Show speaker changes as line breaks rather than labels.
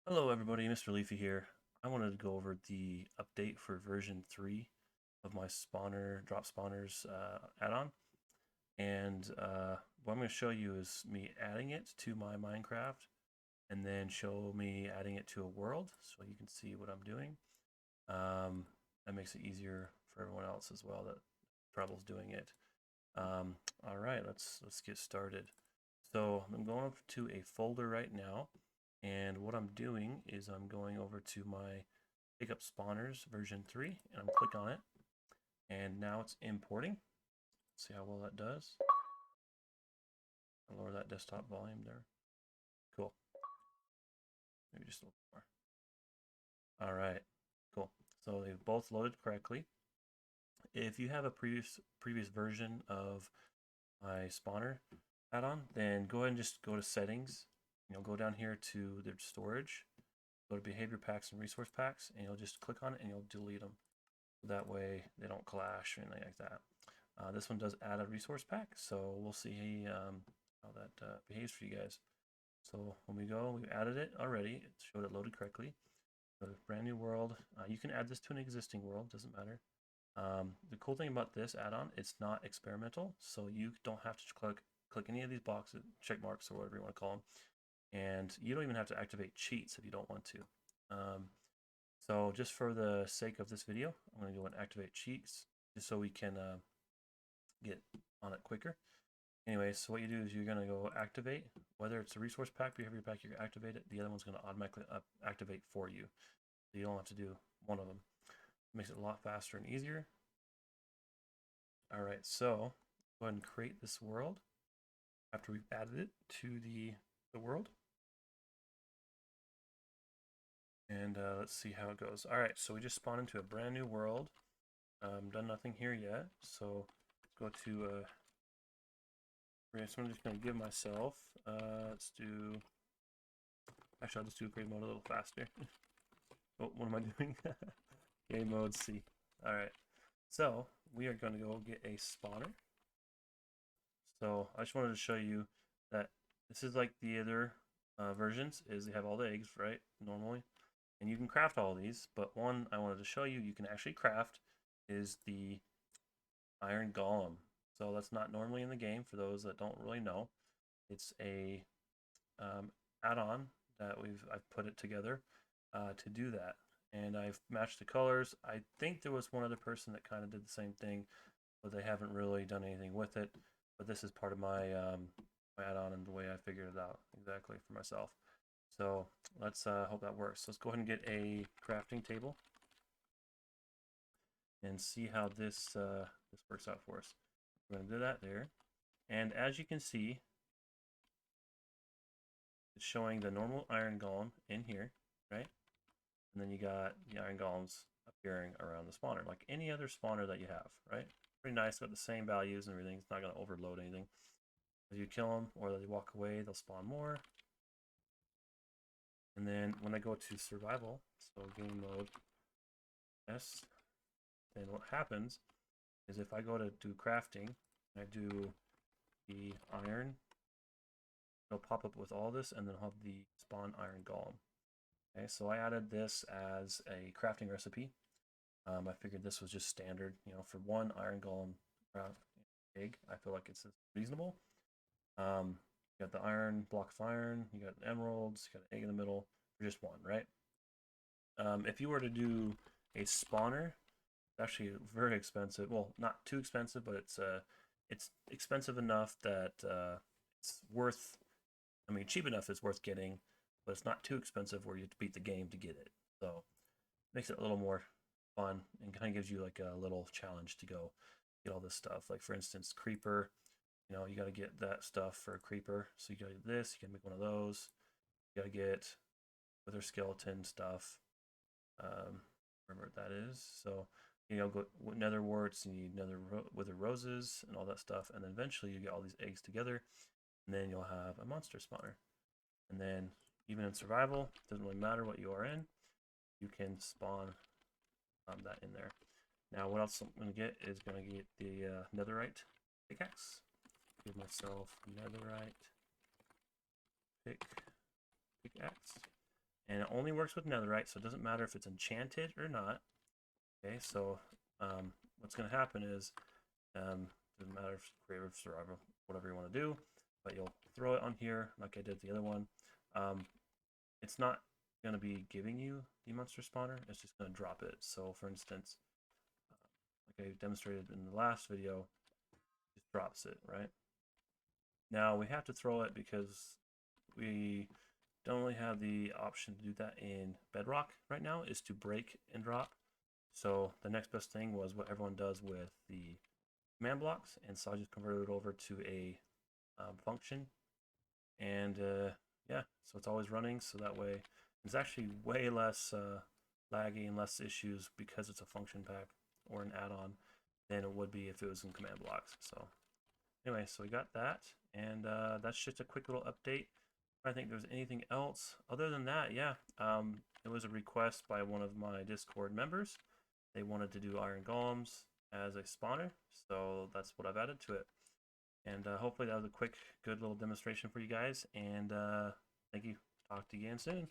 Hello everybody, Mr. Leafy here. I wanted to go over the update for version 3 of my drop spawners add-on. And what I'm going to show you is me adding it to my Minecraft and then show me adding it to a world so you can see what I'm doing. That makes it easier for everyone else as well that troubles doing it. All right, let's get started. So I'm going up to a folder right now. And what I'm doing is I'm going over to my Pickup Spawners version 3 and I'm click on it. And now it's importing. Let's see how well that does. I'll lower that desktop volume there. Cool. Maybe just a little more. All right, cool. So they've both loaded correctly. If you have a previous version of my spawner add-on, then go ahead and just go to settings. Go down here to the storage, go to behavior packs and resource packs, and you'll just click on it and you'll delete them. That way they don't clash or anything like that. This one does add a resource pack, so we'll see how that behaves for you guys. So when we go, we've added it already. It showed it loaded correctly. Go to brand new world. You can add this to an existing world, doesn't matter. The cool thing about this add-on, it's not experimental, so you don't have to click any of these boxes, check marks or whatever you want to call them, and you don't even have to activate cheats if you don't want to. So just for the sake of this video, I'm going to go and activate cheats just so we can get on it quicker. Anyway, so what you do is you're going to go activate, whether it's a resource pack, behavior pack, you're going to activate it. The other one's going to automatically activate for you. So you don't have to do one of them. It makes it a lot faster and easier. All right, so go ahead and create this world after we've added it to the world. And let's see how it goes. All right, so we just spawned into a brand new world. Done nothing here yet, so let's go to so I'm just going to give myself, let's do, actually I'll just do create mode a little faster. Oh, what am I doing? Game mode C. Alright, so we are going to go get a spawner. So I just wanted to show you that this is like the other versions, is they have all the eggs, right, normally. And you can craft all these, but one I wanted to show you can actually craft is the Iron Golem. So that's not normally in the game for those that don't really know. It's a add-on that I've put it together to do that, and I've matched the colors. I think there was one other person that kind of did the same thing, but they haven't really done anything with it. But this is part of my my add-on and the way I figured it out exactly for myself. So let's hope that works. Let's go ahead and get a crafting table and see how this works out for us. We're going to do that there. And as you can see, it's showing the normal iron golem in here, right? And then you got the iron golems appearing around the spawner, like any other spawner that you have, right? Pretty nice, got the same values and everything. It's not going to overload anything. As you kill them or they walk away, they'll spawn more. And then when I go to survival, so game mode S, then what happens is if I go to do crafting, I do the iron, it'll pop up with all this, and then I'll have the spawn iron golem. Okay, so I added this as a crafting recipe. I figured this was just standard, for one iron golem craft egg. I feel like it's reasonable. You got the iron, block of iron, you got emeralds, you got an egg in the middle for just one, right? If you were to do a spawner, it's actually very expensive. Well, not too expensive, but it's expensive enough that it's worth. I mean, cheap enough it's worth getting, but it's not too expensive where you have to beat the game to get it. So it makes it a little more fun and kind of gives you like a little challenge to go get all this stuff. Like for instance, creeper. You got to get that stuff for a creeper. So you got to get this. You can make one of those. You got to get wither skeleton stuff. Remember what that is. So go nether warts, you need nether wither roses and all that stuff, and then eventually you get all these eggs together, and then you'll have a monster spawner. And then even in survival, doesn't really matter what you are in, you can spawn that in there. Now what else I'm going to get is going to get the netherite pickaxe. Give myself netherite pickaxe. and it only works with netherite, so it doesn't matter if it's enchanted or not. Okay, so what's going to happen is, doesn't matter if it's creative, survival, whatever you want to do, but you'll throw it on here like I did the other one. It's not going to be giving you the monster spawner, it's just going to drop it. So for instance, like I demonstrated in the last video, it just drops it, right? Now we have to throw it because we don't really have the option to do that in Bedrock right now, is to break and drop. So the next best thing was what everyone does with the command blocks, and so I just converted it over to a function, and yeah, so it's always running, so that way it's actually way less laggy and less issues because it's a function pack or an add-on than it would be if it was in command blocks. So anyway, so we got that, and that's just a quick little update. I think there's anything else other than that. Yeah, it was a request by one of my Discord members. They wanted to do iron golems as a spawner, so that's what I've added to it. And hopefully that was a quick, good little demonstration for you guys. And thank you. Talk to you again soon.